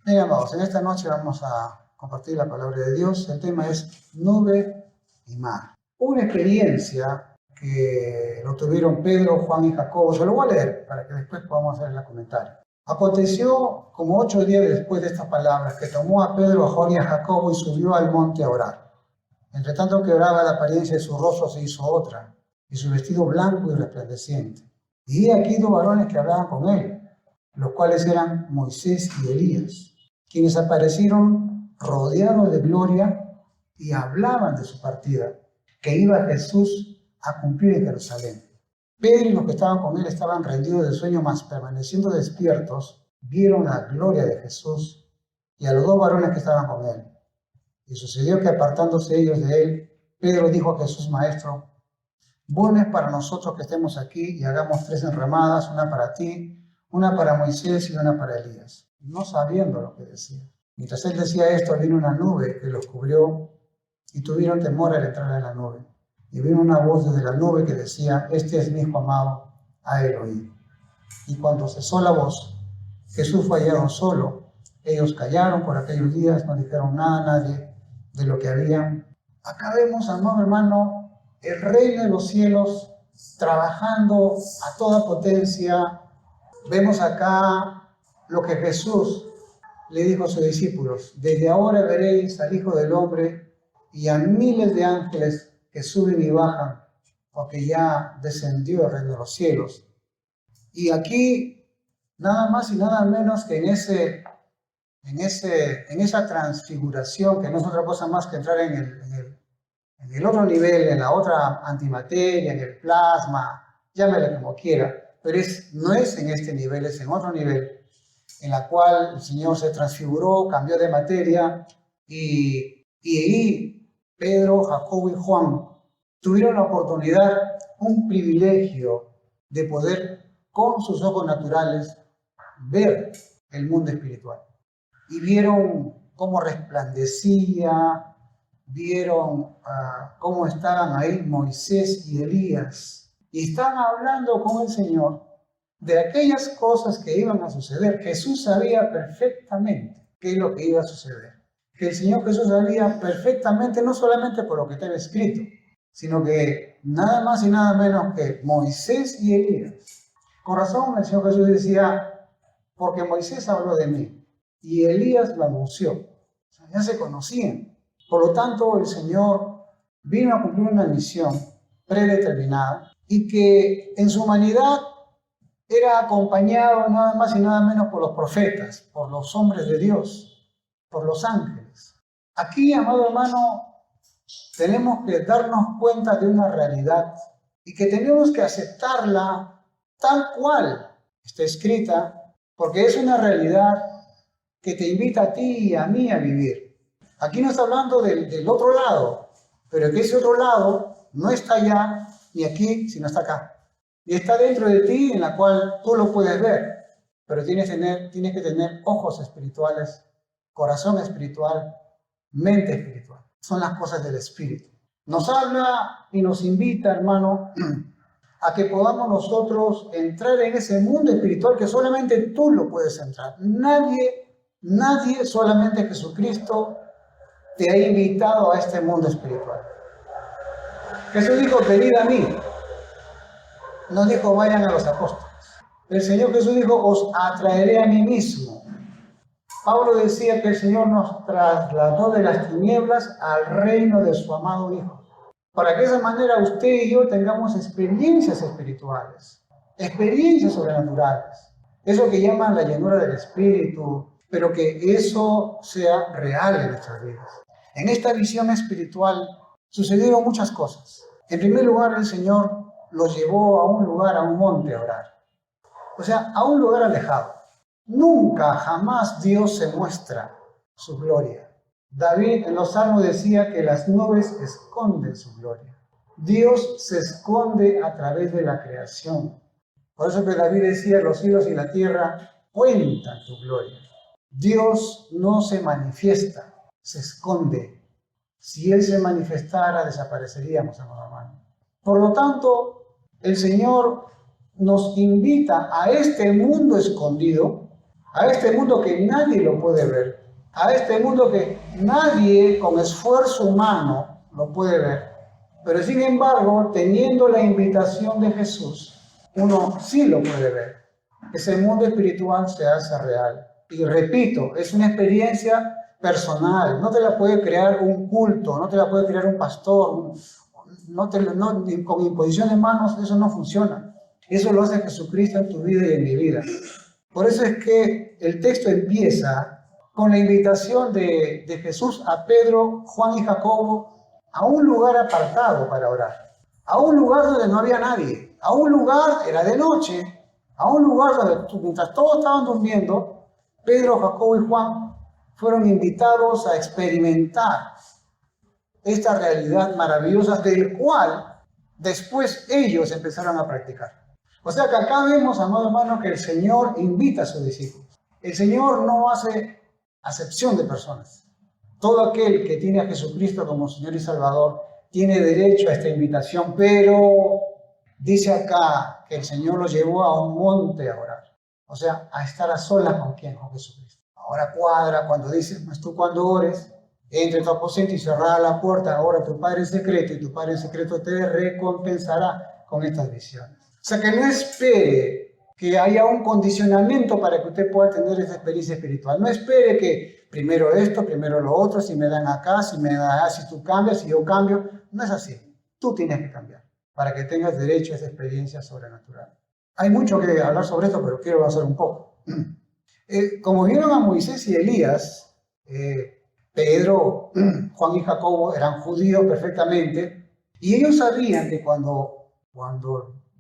Bien, amados, en esta noche vamos a compartir la palabra de Dios. El tema es nube y mar. Una experiencia que lo tuvieron Pedro, Juan y Jacobo. Se lo voy a leer para que después podamos hacer el comentario. Aconteció como 8 días después de estas palabras que tomó a Pedro, a Juan y a Jacobo y subió al monte a orar. Entre tanto que oraba, la apariencia de su rostro se hizo otra y su vestido blanco y resplandeciente. Y aquí 2 varones que hablaban con él, los cuales eran Moisés y Elías, quienes aparecieron rodeados de gloria y hablaban de su partida, que iba Jesús a cumplir en Jerusalén. Pedro y los que estaban con él estaban rendidos de sueño, mas permaneciendo despiertos, vieron la gloria de Jesús y a los 2 varones que estaban con él. Y sucedió que apartándose ellos de él, Pedro dijo a Jesús: Maestro, bueno es para nosotros que estemos aquí y hagamos 3 enramadas, una para ti, una para Moisés y una para Elías, no sabiendo lo que decía. Mientras él decía esto, vino una nube que los cubrió y tuvieron temor al entrar en la nube. Y vino una voz desde la nube que decía: Este es mi hijo amado, a él oíd. Y cuando cesó la voz, Jesús fue hallado solo. Ellos callaron por aquellos días, no dijeron nada a nadie de lo que habían. Acá vemos, amado hermano, el reino de los cielos trabajando a toda potencia. Vemos acá lo que Jesús le dijo a sus discípulos: desde ahora veréis al Hijo del Hombre y a miles de ángeles que suben y bajan, porque ya descendió el reino de los cielos. Y aquí, nada más y nada menos que en esa transfiguración, que no es otra cosa más que entrar en el otro nivel, en la otra antimateria, en el plasma, llámele como quiera, pero no es en este nivel, es en otro nivel, en la cual el Señor se transfiguró, cambió de materia, y ahí Pedro, Jacobo y Juan tuvieron la oportunidad, un privilegio de poder con sus ojos naturales ver el mundo espiritual. Y vieron cómo resplandecía, vieron cómo estaban ahí Moisés y Elías, y estaban hablando con el Señor de aquellas cosas que iban a suceder. Jesús sabía perfectamente qué es lo que iba a suceder. Que el Señor Jesús sabía perfectamente, no solamente por lo que estaba escrito, sino que nada más y nada menos que Moisés y Elías. Con razón el Señor Jesús decía: porque Moisés habló de mí y Elías lo anunció. O sea, ya se conocían. Por lo tanto, el Señor vino a cumplir una misión predeterminada y que en su humanidad era acompañado nada más y nada menos por los profetas, por los hombres de Dios, por los ángeles. Aquí, amado hermano, tenemos que darnos cuenta de una realidad y que tenemos que aceptarla tal cual está escrita, porque es una realidad que te invita a ti y a mí a vivir. Aquí no está hablando del otro lado, pero que ese otro lado no está allá ni aquí, sino está acá. Y está dentro de ti, en la cual tú lo puedes ver, pero tienes que tener ojos espirituales, corazón espiritual, mente espiritual. Son las cosas del espíritu. Nos habla y nos invita, hermano, a que podamos nosotros entrar en ese mundo espiritual que solamente tú lo puedes entrar. Nadie, solamente Jesucristo te ha invitado a este mundo espiritual. Jesús dijo: venid a mí. No dijo: vayan a los apóstoles. El Señor Jesús dijo: os atraeré a mí mismo. Pablo decía que el Señor nos trasladó de las tinieblas al reino de su amado Hijo, para que de esa manera usted y yo tengamos experiencias espirituales, experiencias sobrenaturales, eso que llaman la llenura del Espíritu, pero que eso sea real en nuestras vidas. En esta visión espiritual sucedieron muchas cosas. En primer lugar, el Señor los llevó a un lugar, a un monte a orar. O sea, a un lugar alejado. Nunca, jamás Dios se muestra su gloria. David en los Salmos decía que las nubes esconden su gloria. Dios se esconde a través de la creación. Por eso que David decía: los cielos y la tierra cuentan tu gloria. Dios no se manifiesta, se esconde. Si Él se manifestara, desapareceríamos, hermano. Por lo tanto, el Señor nos invita a este mundo escondido a este mundo que nadie lo puede ver, a este mundo que nadie con esfuerzo humano lo puede ver, pero sin embargo, teniendo la invitación de Jesús, uno sí lo puede ver. Ese mundo espiritual se hace real. Y repito, es una experiencia personal, no te la puede crear un culto, no te la puede crear un pastor, con imposición de manos eso no funciona. Eso lo hace Jesucristo en tu vida y en mi vida. Por eso es que el texto empieza con la invitación de Jesús a Pedro, Juan y Jacobo a un lugar apartado para orar, a un lugar donde no había nadie, a un lugar, era de noche, a un lugar donde mientras todos estaban durmiendo, Pedro, Jacobo y Juan fueron invitados a experimentar esta realidad maravillosa del cual después ellos empezaron a practicar. O sea que acá vemos, amado hermano, que el Señor invita a sus discípulos. El Señor no hace acepción de personas. Todo aquel que tiene a Jesucristo como Señor y Salvador tiene derecho a esta invitación, pero dice acá que el Señor los llevó a un monte a orar. O sea, a estar a solas con quién, con Jesucristo. Ahora cuadra cuando dice, pues tú cuando ores, entre tu aposento y cerrada la puerta, ora a tu Padre en secreto y tu Padre en secreto te recompensará con estas visiones. O sea, que no espere que haya un condicionamiento para que usted pueda tener esa experiencia espiritual. No espere que primero esto, primero lo otro, si me dan acá, si me dan, si tú cambias, si yo cambio. No es así. Tú tienes que cambiar para que tengas derecho a esa experiencia sobrenatural. Hay mucho que hablar sobre esto, pero quiero avanzar un poco. Como vieron a Moisés y Elías, Pedro, Juan y Jacobo eran judíos perfectamente, y ellos sabían que cuando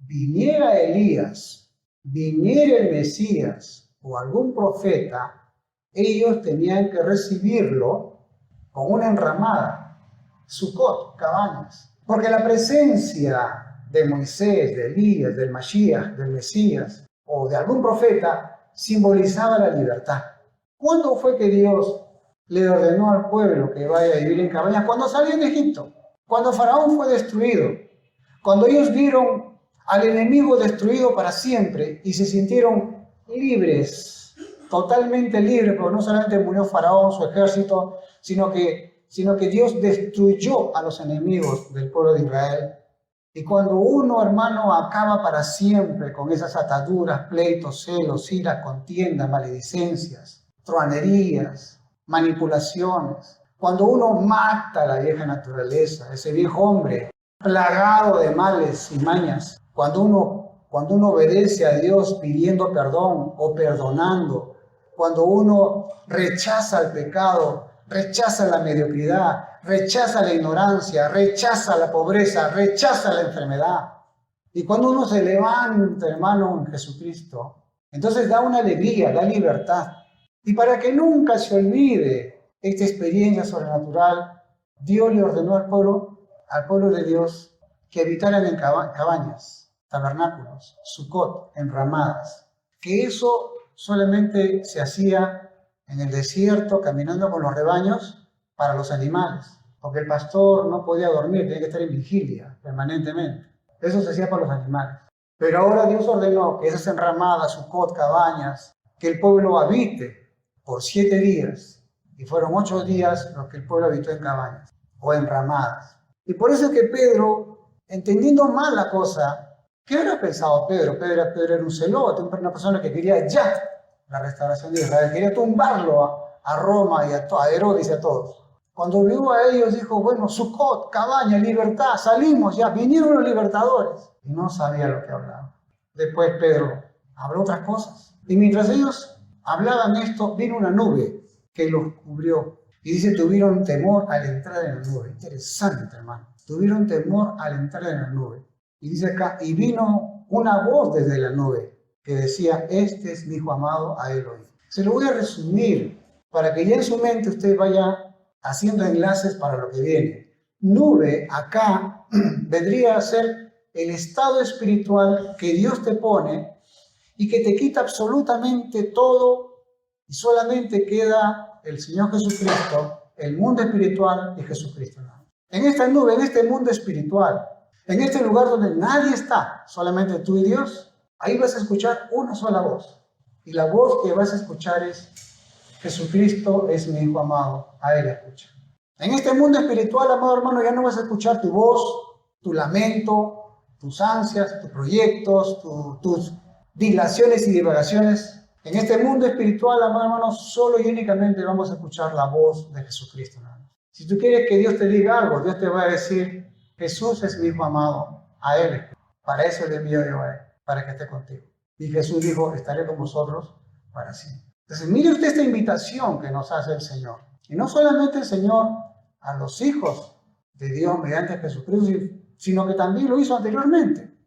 viniera Elías, viniera el Mesías o algún profeta, ellos tenían que recibirlo con una enramada, Sucot, cabañas. Porque la presencia de Moisés, de Elías, del Mashiach, del Mesías o de algún profeta simbolizaba la libertad. ¿Cuándo fue que Dios le ordenó al pueblo que vaya a vivir en cabañas? Cuando salió de Egipto, cuando Faraón fue destruido, cuando ellos vieron al enemigo destruido para siempre y se sintieron libres, totalmente libres, porque no solamente murió Faraón, su ejército, sino que Dios destruyó a los enemigos del pueblo de Israel. Y cuando uno, hermano, acaba para siempre con esas ataduras, pleitos, celos, ira, contienda, maledicencias, truanerías, manipulaciones, cuando uno mata a la vieja naturaleza, ese viejo hombre plagado de males y mañas, cuando uno obedece a Dios pidiendo perdón o perdonando, cuando uno rechaza el pecado, rechaza la mediocridad, rechaza la ignorancia, rechaza la pobreza, rechaza la enfermedad. Y cuando uno se levanta, hermano, en Jesucristo, entonces da una alegría, da libertad. Y para que nunca se olvide esta experiencia sobrenatural, Dios le ordenó al pueblo de Dios, que habitaran en cabañas, tabernáculos, sucot, enramadas. Que eso solamente se hacía en el desierto, caminando con los rebaños para los animales, porque el pastor no podía dormir, tenía que estar en vigilia permanentemente. Eso se hacía para los animales. Pero ahora Dios ordenó que esas enramadas, sucot, cabañas, que el pueblo habite por 7 días, y fueron 8 días los que el pueblo habitó en cabañas o enramadas. Y por eso es que Pedro, entendiendo mal la cosa, ¿qué habrá pensado Pedro? Pedro era un celote, una persona que quería ya la restauración de Israel, quería tumbarlo a Roma y a Herodes y a todos. Cuando vio a ellos dijo, bueno, Sucot, cabaña, libertad, salimos ya, vinieron los libertadores. Y no sabía lo que hablaba. Después Pedro habló otras cosas. Y mientras ellos hablaban esto, vino una nube que los cubrió. Y dice, tuvieron temor al entrar en la nube. Interesante, hermano. Tuvieron temor al entrar en la nube. Y dice acá, y vino una voz desde la nube que decía, este es mi hijo amado, a él oíd. Se lo voy a resumir para que ya en su mente usted vaya haciendo enlaces para lo que viene. Nube acá vendría a ser el estado espiritual que Dios te pone y que te quita absolutamente todo y solamente queda el Señor Jesucristo, el mundo espiritual y Jesucristo. En esta nube, en este mundo espiritual, en este lugar donde nadie está, solamente tú y Dios, ahí vas a escuchar una sola voz. Y la voz que vas a escuchar es: Jesucristo es mi Hijo amado, a Él escucha. En este mundo espiritual, amado hermano, ya no vas a escuchar tu voz, tu lamento, tus ansias, tus proyectos, tus dilaciones y divagaciones. En este mundo espiritual, amado hermano, solo y únicamente vamos a escuchar la voz de Jesucristo. Si tú quieres que Dios te diga algo, Dios te va a decir: Jesús es mi Hijo amado, a Él escucha. Para eso le envío yo a Él, para que esté contigo. Y Jesús dijo: estaré con vosotros para siempre. Entonces, mire usted esta invitación que nos hace el Señor. Y no solamente el Señor a los hijos de Dios mediante Jesucristo, sino que también lo hizo anteriormente.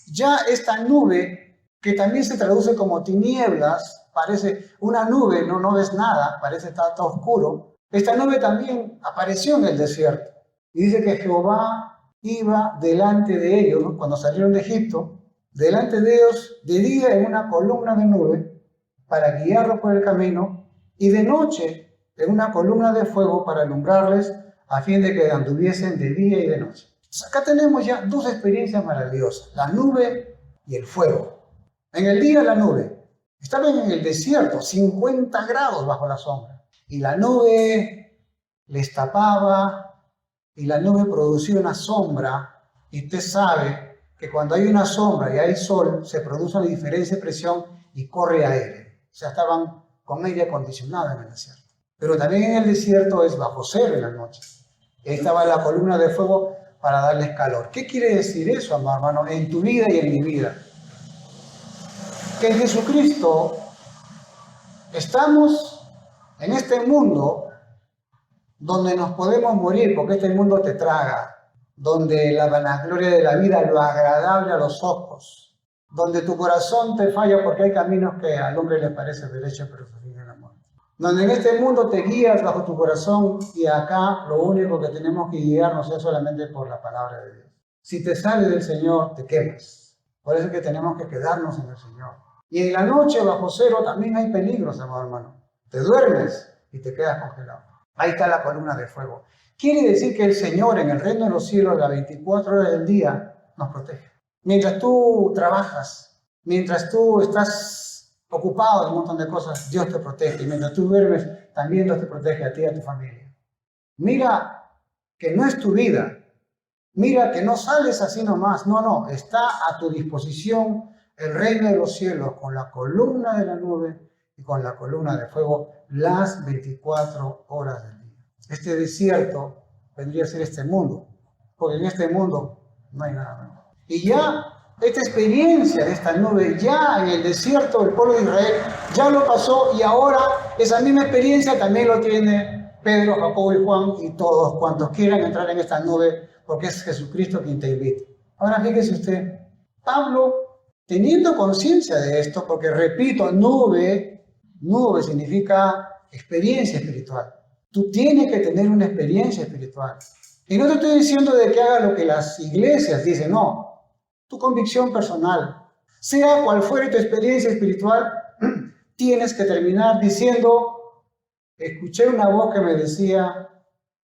Ya esta nube, que también se traduce como tinieblas, parece una nube, no ves nada, parece estar todo oscuro. Esta nube también apareció en el desierto. Y dice que Jehová iba delante de ellos, ¿no? Cuando salieron de Egipto, delante de ellos de día en una columna de nube para guiarlos por el camino, y de noche en una columna de fuego para alumbrarles, a fin de que anduviesen de día y de noche. Entonces, acá tenemos ya dos experiencias maravillosas: la nube y el fuego. En el día, la nube. Estaban en el desierto, 50 grados bajo la sombra, y la nube les tapaba, y la nube producía una sombra, y usted sabe que cuando hay una sombra y hay sol, se produce una diferencia de presión y corre aire. O sea, estaban con aire acondicionado en el desierto. Pero también en el desierto es bajo cero en la noche. Ahí estaba la columna de fuego para darles calor. ¿Qué quiere decir eso, amado hermano, en tu vida y en mi vida? Que en Jesucristo estamos en este mundo donde nos podemos morir porque este mundo te traga, donde la vanagloria de la vida, lo agradable a los ojos, donde tu corazón te falla porque hay caminos que al hombre le parece derecho, pero su fin es la muerte. Donde en este mundo te guías bajo tu corazón, y acá lo único que tenemos que guiarnos es solamente por la palabra de Dios. Si te sales del Señor, te quemas. Por eso es que tenemos que quedarnos en el Señor. Y en la noche bajo cero también hay peligros, amado hermano. Te duermes y te quedas congelado. Ahí está la columna de fuego. Quiere decir que el Señor en el reino de los cielos, las 24 horas del día, nos protege. Mientras tú trabajas, mientras tú estás ocupado en un montón de cosas, Dios te protege. Y mientras tú duermes, también Dios te protege a ti y a tu familia. Mira que no es tu vida. Mira que no sales así nomás. No, está a tu disposición el reino de los cielos con la columna de la nube y con la columna de fuego las 24 horas del día. Este desierto vendría a ser este mundo, porque en este mundo no hay nada nuevo. Y ya esta experiencia de esta nube, ya en el desierto del pueblo de Israel, ya lo pasó, y ahora esa misma experiencia también lo tiene Pedro, Jacobo y Juan y todos cuantos quieran entrar en esta nube, porque es Jesucristo quien te invita. Ahora fíjese usted, Pablo, teniendo conciencia de esto, porque repito, nube significa experiencia espiritual. Tú tienes que tener una experiencia espiritual. Y no te estoy diciendo de que haga lo que las iglesias dicen, no. Tu convicción personal, sea cual fuere tu experiencia espiritual, tienes que terminar diciendo: escuché una voz que me decía: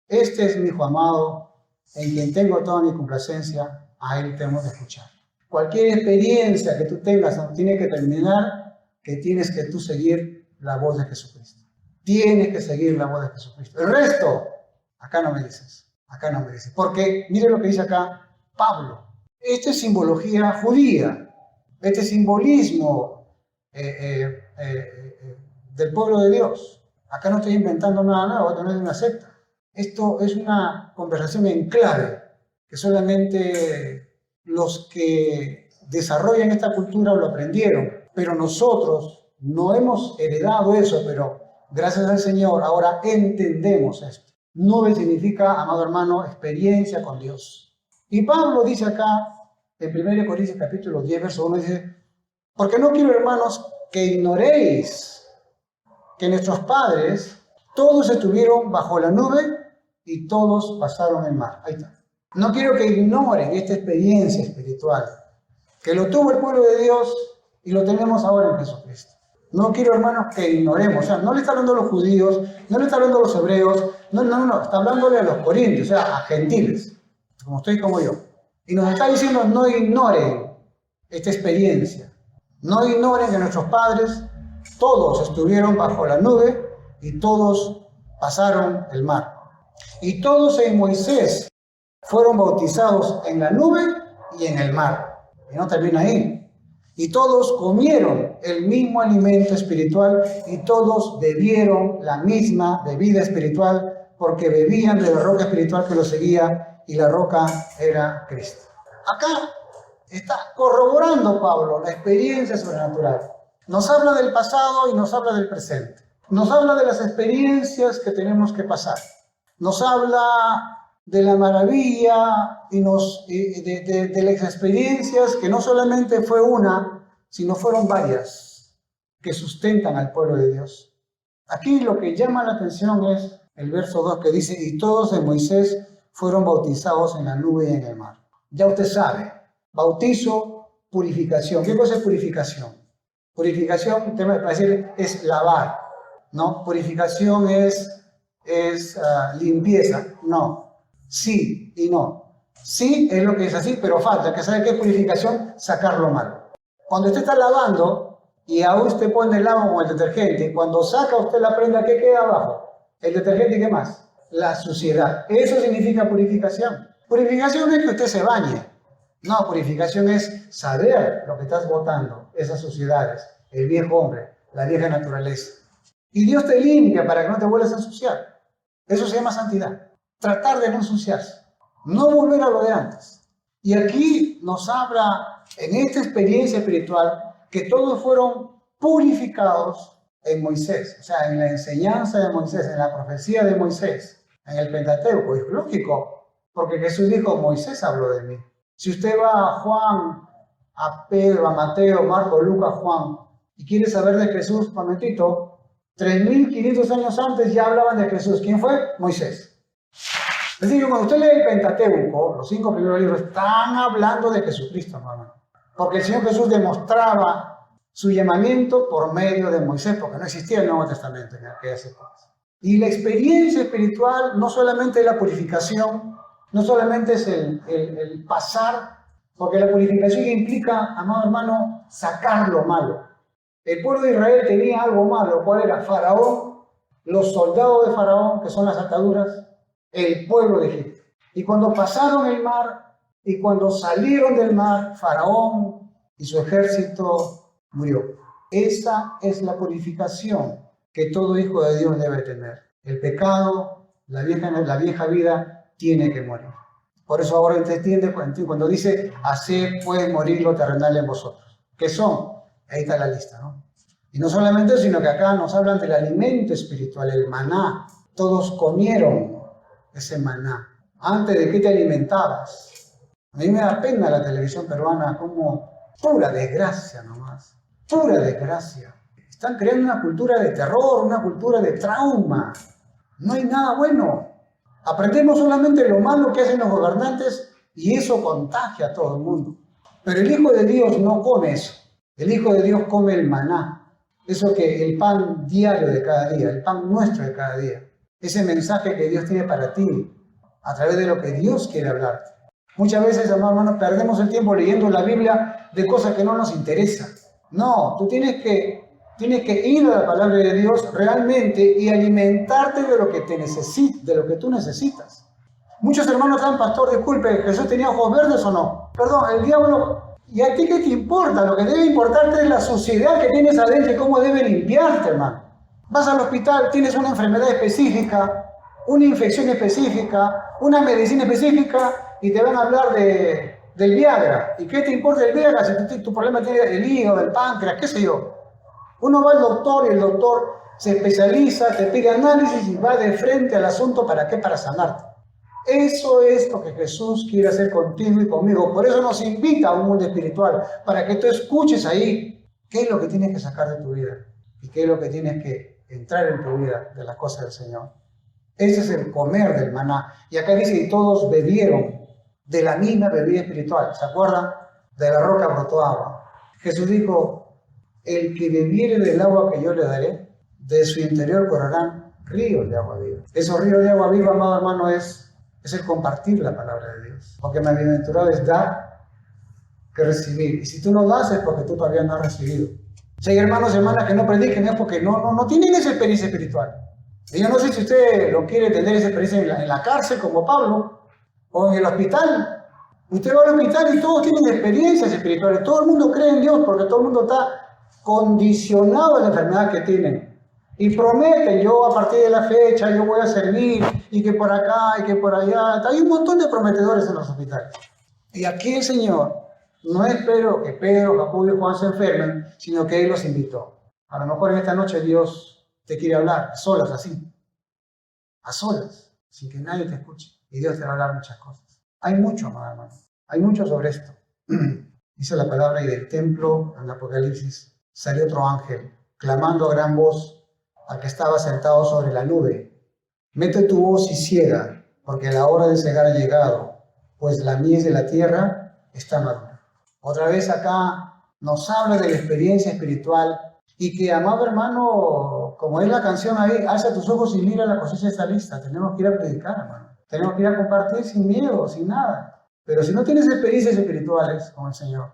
este es mi Hijo amado, en quien tengo toda mi complacencia, a Él tengo que escuchar. Cualquier experiencia que tú tengas, tiene que terminar que tienes que tú seguir la voz de Jesucristo. Tienes que seguir la voz de Jesucristo. El resto, acá no me dices. Porque mire lo que dice acá Pablo. Esto es simbología judía. Este simbolismo del pueblo de Dios. Acá no estoy inventando nada nuevo, esto no es una secta. Esto es una conversación en clave que solamente los que desarrollan esta cultura lo aprendieron. Pero nosotros no hemos heredado eso, pero gracias al Señor ahora entendemos esto. Nube significa, amado hermano, experiencia con Dios. Y Pablo dice acá, en 1 Corintios capítulo 10, verso 1, dice: porque no quiero, hermanos, que ignoréis que nuestros padres todos estuvieron bajo la nube y todos pasaron el mar. Ahí está. No quiero que ignoren esta experiencia espiritual, que lo tuvo el pueblo de Dios y lo tenemos ahora en Jesucristo. No quiero, hermanos, que ignoremos. O sea, no le está hablando a los judíos, no le está hablando a los hebreos, no, está hablándole a los corintios, o sea, a gentiles, como usted y como yo. Y nos está diciendo: no ignoren esta experiencia. No ignoren que nuestros padres Todos estuvieron bajo la nube y todos pasaron el mar. Y todos en Moisés fueron bautizados en la nube y en el mar. Y no termina ahí. Y todos comieron el mismo alimento espiritual y todos bebieron la misma bebida espiritual, porque bebían de la roca espiritual que los seguía, y la roca era Cristo. Acá está corroborando Pablo la experiencia sobrenatural. Nos habla del pasado y nos habla del presente. Nos habla de las experiencias que tenemos que pasar. Nos habla de la maravilla y de las experiencias que no solamente fue una, sino fueron varias, que sustentan al pueblo de Dios. Aquí lo que llama la atención es el verso 2 que dice: y todos en Moisés fueron bautizados en la nube y en el mar. Ya usted sabe, bautizo, purificación. ¿Qué cosa es purificación? Purificación, te va a decir, es lavar, ¿no? Purificación es limpieza, no. Sí y no. Sí es lo que es así, pero falta, que sabe qué es purificación, sacar lo malo. Cuando usted está lavando y aún usted pone el agua con el detergente, cuando saca usted la prenda, ¿qué queda abajo? El detergente, ¿y qué más? La suciedad. Eso significa purificación. Purificación no es que usted se bañe. No, purificación es saber lo que estás botando, esas suciedades, el viejo hombre, la vieja naturaleza. Y Dios te limpia para que no te vuelvas a ensuciar. Eso se llama santidad. Tratar de no ensuciarse, no volver a lo de antes. Y aquí nos habla, en esta experiencia espiritual, que todos fueron purificados en Moisés, o sea, en la enseñanza de Moisés, en la profecía de Moisés, en el Pentateuco. Es lógico, porque Jesús dijo: Moisés habló de mí. Si usted va a Juan, a Pedro, a Mateo, Marco, Lucas, Juan, y quiere saber de Jesús, un momentito, 3.500 años antes ya hablaban de Jesús. ¿Quién fue? Moisés. Es decir, cuando usted lee el Pentateuco, los 5 primeros libros, están hablando de Jesucristo, hermano. Porque el Señor Jesús demostraba su llamamiento por medio de Moisés, porque no existía el Nuevo Testamento en aquellas épocas. Y la experiencia espiritual no solamente es la purificación, no solamente es el pasar, porque la purificación implica, amado hermano, sacar lo malo. El pueblo de Israel tenía algo malo. ¿Cuál era? Faraón, los soldados de Faraón, que son las ataduras, el pueblo de Egipto. Y cuando pasaron el mar y cuando salieron del mar, Faraón y su ejército murió. Esa es la purificación que todo hijo de Dios debe tener. El pecado, la vieja vida, tiene que morir. Por eso ahora usted entiende cuando dice: haced pues morir lo terrenal en vosotros. ¿Qué son? Ahí está la lista, ¿no? Y no solamente eso, sino que acá nos hablan del alimento espiritual, el maná. Todos comieron ese maná. Antes de qué te alimentabas. A mí me da pena la televisión peruana, como pura desgracia nomás. Pura desgracia. Están creando una cultura de terror, una cultura de trauma. No hay nada bueno. Aprendemos solamente lo malo que hacen los gobernantes y eso contagia a todo el mundo. Pero el Hijo de Dios no come eso. El Hijo de Dios come el maná. Eso que el pan diario de cada día, el pan nuestro de cada día. Ese mensaje que Dios tiene para ti, a través de lo que Dios quiere hablarte. Muchas veces, hermanos, perdemos el tiempo leyendo la Biblia de cosas que no nos interesan. No, tú tienes que ir a la palabra de Dios realmente y alimentarte de lo que de lo que tú necesitas. Muchos hermanos están: pastor, disculpe, ¿Jesús tenía ojos verdes o no? Perdón, el diablo. ¿Y a ti qué te importa? Lo que debe importarte es la suciedad que tienes adentro y cómo debe limpiarte, hermano. Vas al hospital, tienes una enfermedad específica, una infección específica, una medicina específica y te van a hablar del Viagra. ¿Y qué te importa el Viagra si tu problema tiene el hígado, el páncreas, qué sé yo? Uno va al doctor y el doctor se especializa, te pide análisis y va de frente al asunto. ¿Para qué? Para sanarte. Eso es lo que Jesús quiere hacer contigo y conmigo. Por eso nos invita a un mundo espiritual, para que tú escuches ahí qué es lo que tienes que sacar de tu vida y qué es lo que tienes que entrar en tu vida de las cosas del Señor. Ese es el comer del maná. Y acá dice: y todos bebieron de la misma bebida espiritual. ¿Se acuerdan? De la roca brotó agua. Jesús dijo: el que bebiere del agua que yo le daré, de su interior correrán ríos de agua viva. Esos ríos de agua viva, amado hermano, es el compartir la palabra de Dios. Porque más bienaventurado es dar que recibir. Y si tú no das es porque tú todavía no has recibido. Si hay hermanos y hermanas que no prediquen es porque no tienen esa experiencia espiritual. Y yo no sé si usted lo quiere tener esa experiencia en la cárcel como Pablo o en el hospital. Usted va al hospital y todos tienen experiencias espirituales. Todo el mundo cree en Dios porque todo el mundo está condicionado a la enfermedad que tienen. Y prometen, yo a partir de la fecha, yo voy a servir, y que por acá, y que por allá. Hay un montón de prometedores en los hospitales. Y aquí el Señor no espero que Pedro, Jacobo y Juan se enfermen, sino que Él los invitó. A lo mejor en esta noche Dios te quiere hablar, a solas así, a solas, sin que nadie te escuche. Y Dios te va a hablar muchas cosas. Hay mucho, hermano. Hay mucho sobre esto. Dice la palabra, y del templo, en Apocalipsis, salió otro ángel, clamando a gran voz al que estaba sentado sobre la nube. Mete tu voz y ciega, porque la hora de cegar ha llegado, pues la mies de la tierra está madura. Otra vez acá nos habla de la experiencia espiritual y que, amado hermano, como es la canción ahí, alza tus ojos y mira, la cosecha está lista. Tenemos que ir a predicar, hermano. Tenemos que ir a compartir sin miedo, sin nada. Pero si no tienes experiencias espirituales con el Señor,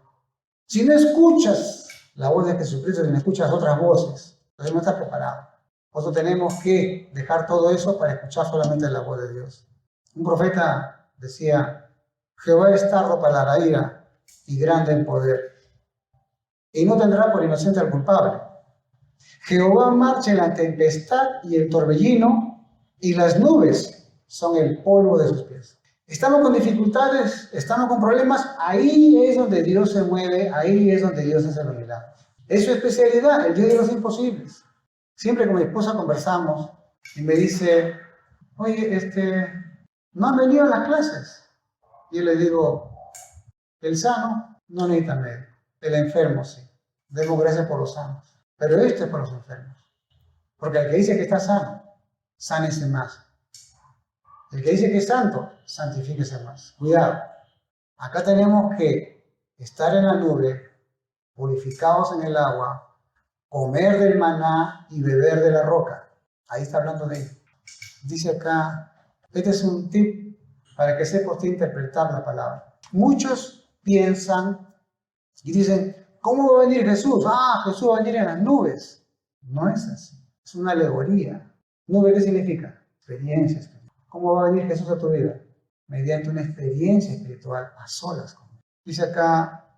si no escuchas la voz de Jesucristo, si no escuchas otras voces, entonces no estás preparado. Por eso tenemos que dejar todo eso para escuchar solamente la voz de Dios. Un profeta decía, Jehová es tardo para la ira y grande en poder, y no tendrá por inocente al culpable. Jehová marcha en la tempestad y el torbellino, y las nubes son el polvo de sus pies. Estamos con dificultades, estamos con problemas, ahí es donde Dios se mueve, ahí es donde Dios hace los milagros. Es su especialidad, el Dios de los imposibles. Siempre con mi esposa conversamos y me dice, oye, ¿no han venido a las clases? Y yo le digo, el sano no necesita médico, el enfermo sí. Demos gracias por los sanos, pero esto es por los enfermos. Porque el que dice que está sano, sánese más. El que dice que es santo, santifíquese más. Cuidado, acá tenemos que estar en la nube, purificados en el agua, comer del maná y beber de la roca. Ahí está hablando de ello. Dice acá, este es un tip para que sepa usted interpretar la palabra. Muchos piensan y dicen, ¿cómo va a venir Jesús? Jesús va a venir en las nubes. No es así, es una alegoría. ¿Nube qué significa? Experiencia espiritual. ¿Cómo va a venir Jesús a tu vida? Mediante una experiencia espiritual a solas con Él. Dice acá,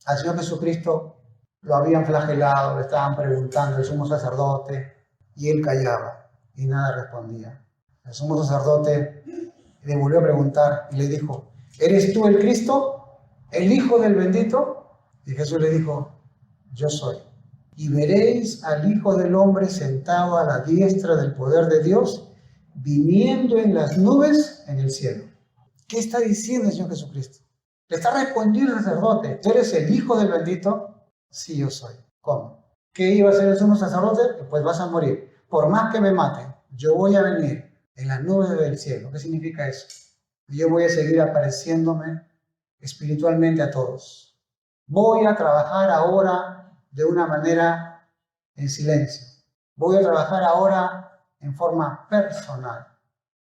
al Señor Jesucristo lo habían flagelado, le estaban preguntando el sumo sacerdote, y Él callaba y nada respondía. El sumo sacerdote le volvió a preguntar y le dijo, ¿eres tú el Cristo, el Hijo del bendito? Y Jesús le dijo, yo soy. Y veréis al Hijo del Hombre sentado a la diestra del poder de Dios, viniendo en las nubes en el cielo. ¿Qué está diciendo el Señor Jesucristo? Le está respondiendo el sacerdote, ¿tú eres el Hijo del bendito? Sí, yo soy. ¿Cómo? ¿Qué iba a hacer el sumo sacerdote? Pues vas a morir. Por más que me maten, yo voy a venir en las nubes del cielo. ¿Qué significa eso? Yo voy a seguir apareciéndome espiritualmente a todos. Voy a trabajar ahora de una manera en silencio. Voy a trabajar ahora en forma personal.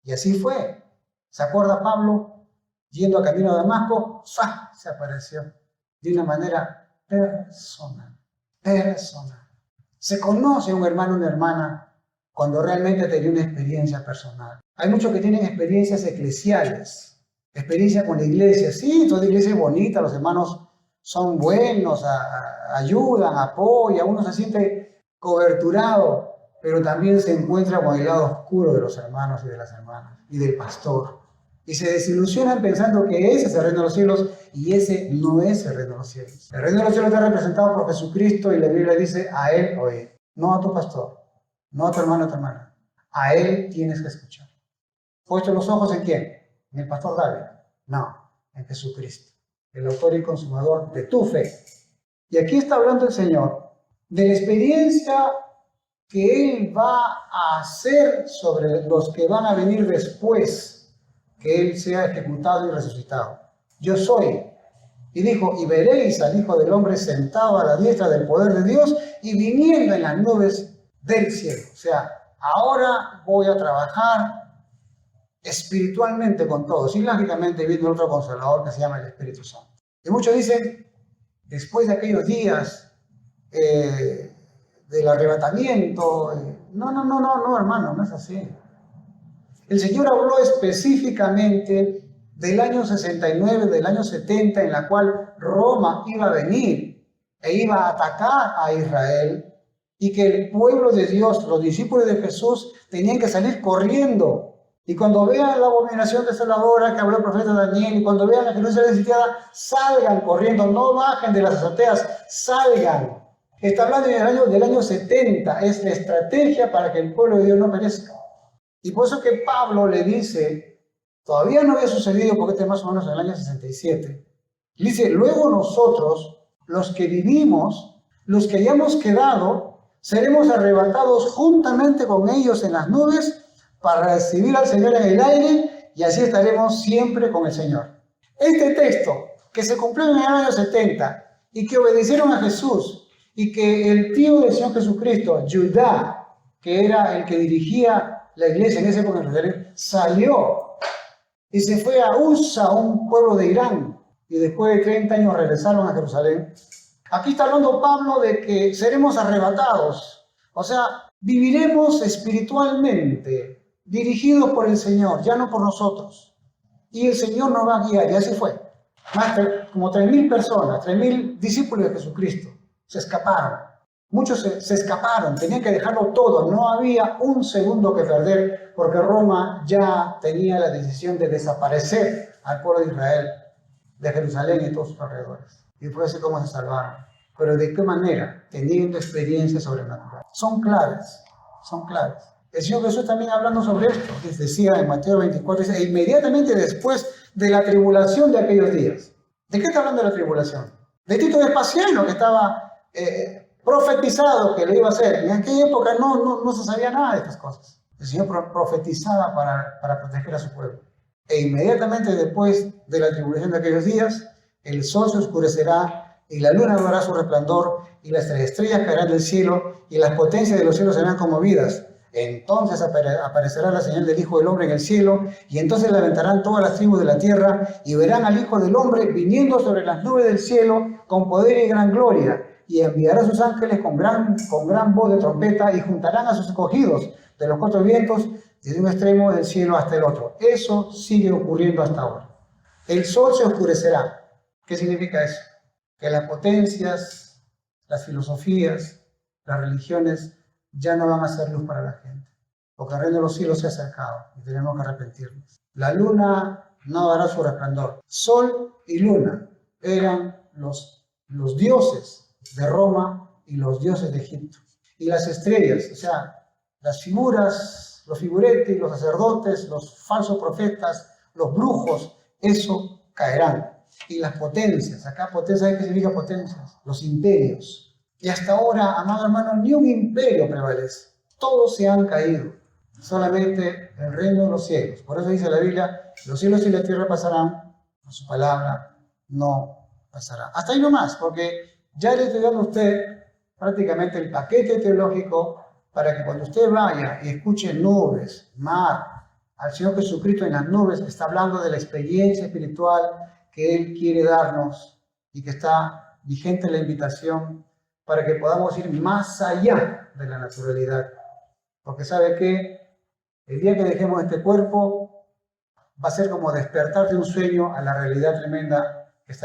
Y así fue. ¿Se acuerda Pablo? Yendo a camino a Damasco, ¡fa! Se apareció de una manera personal. Se conoce un hermano o una hermana cuando realmente tiene una experiencia personal. Hay muchos que tienen experiencias eclesiales, experiencia con la iglesia. Sí, toda la iglesia es bonita, los hermanos son buenos, ayudan, apoyan, uno se siente coberturado, pero también se encuentra con el lado oscuro de los hermanos y de las hermanas y del pastor. Y se desilusionan pensando que ese es el reino de los cielos, y ese no es el reino de los cielos. El reino de los cielos está representado por Jesucristo, y la Biblia dice, a Él oír, no a tu pastor, no a tu hermano o tu hermana. A Él tienes que escuchar. ¿Puesto los ojos en quién? ¿En el pastor David? No, en Jesucristo, el autor y consumador de tu fe. Y aquí está hablando el Señor de la experiencia que Él va a hacer sobre los que van a venir después que Él sea ejecutado y resucitado. Yo soy. Y dijo, y veréis al Hijo del Hombre sentado a la diestra del poder de Dios y viniendo en las nubes del cielo. O sea, ahora voy a trabajar espiritualmente con todos. Y lógicamente viendo otro consolador que se llama el Espíritu Santo. Y muchos dicen, después de aquellos días del arrebatamiento. No, hermano, no es así. El Señor habló específicamente del año 69, del año 70, en la cual Roma iba a venir e iba a atacar a Israel, y que el pueblo de Dios, los discípulos de Jesús, tenían que salir corriendo. Y cuando vean la abominación desoladora que habló el profeta Daniel, y cuando vean la Jerusalén sitiada, salgan corriendo, no bajen de las azoteas, salgan. Está hablando del año 70, es la estrategia para que el pueblo de Dios no perezca. Y por eso que Pablo le dice, todavía no había sucedido, porque este es más o menos en el año 67, le dice, luego nosotros, los que vivimos, los que hayamos quedado, seremos arrebatados juntamente con ellos en las nubes para recibir al Señor en el aire, y así estaremos siempre con el Señor. Este texto, que se cumplió en el año 70, y que obedecieron a Jesús, y que el tío del Señor Jesucristo, Judá, que era el que dirigía la iglesia en ese época en Jerusalén, salió y se fue a Usa, un pueblo de Irán, y después de 30 años regresaron a Jerusalén. Aquí está hablando Pablo de que seremos arrebatados, o sea, viviremos espiritualmente, dirigidos por el Señor, ya no por nosotros. Y el Señor nos va a guiar, y así fue. Más como 3.000 personas, 3.000 discípulos de Jesucristo, se escaparon. Muchos se escaparon, tenían que dejarlo todo, no había un segundo que perder, porque Roma ya tenía la decisión de desaparecer al pueblo de Israel, de Jerusalén y todos sus alrededores. Y fue así como se salvaron. Pero ¿de qué manera? Teniendo experiencia sobrenatural. Son claves, son claves. El Señor Jesús también hablando sobre esto, les decía en Mateo 24, dice, e inmediatamente después de la tribulación de aquellos días. ¿De qué está hablando de la tribulación? De Tito Vespasiano, que estaba profetizado que lo iba a hacer. En aquella época no se sabía nada de estas cosas. El Señor profetizaba para proteger a su pueblo. E inmediatamente después de la tribulación de aquellos días, el sol se oscurecerá y la luna no dará su resplandor y las estrellas caerán del cielo y las potencias de los cielos serán conmovidas. Entonces aparecerá la señal del Hijo del Hombre en el cielo, y entonces lamentarán todas las tribus de la tierra y verán al Hijo del Hombre viniendo sobre las nubes del cielo con poder y gran gloria, y enviará a sus ángeles con gran voz de trompeta, y juntarán a sus escogidos de los cuatro vientos desde un extremo del cielo hasta el otro. Eso sigue ocurriendo hasta ahora. El sol se oscurecerá. ¿Qué significa eso? Que las potencias, las filosofías, las religiones ya no van a ser luz para la gente, porque el reino de los cielos se ha acercado y tenemos que arrepentirnos. La luna no dará su resplandor. Sol y luna eran los dioses de Roma y los dioses de Egipto. Y las estrellas, o sea, las figuras, los figuretes, los sacerdotes, los falsos profetas, los brujos, eso caerán. Y las potencias, acá potencias, ¿qué significa potencias? Los imperios. Y hasta ahora, amado hermano, ni un imperio prevalece. Todos se han caído. Solamente el reino de los cielos. Por eso dice la Biblia, los cielos y la tierra pasarán, a su palabra no pasará. Hasta ahí nomás, porque ya le estoy dando a usted prácticamente el paquete teológico para que cuando usted vaya y escuche nubes, mar, al Señor Jesucristo en las nubes, está hablando de la experiencia espiritual que Él quiere darnos y que está vigente la invitación para que podamos ir más allá de la naturalidad. Porque ¿sabe qué? El día que dejemos este cuerpo va a ser como despertar de un sueño a la realidad tremenda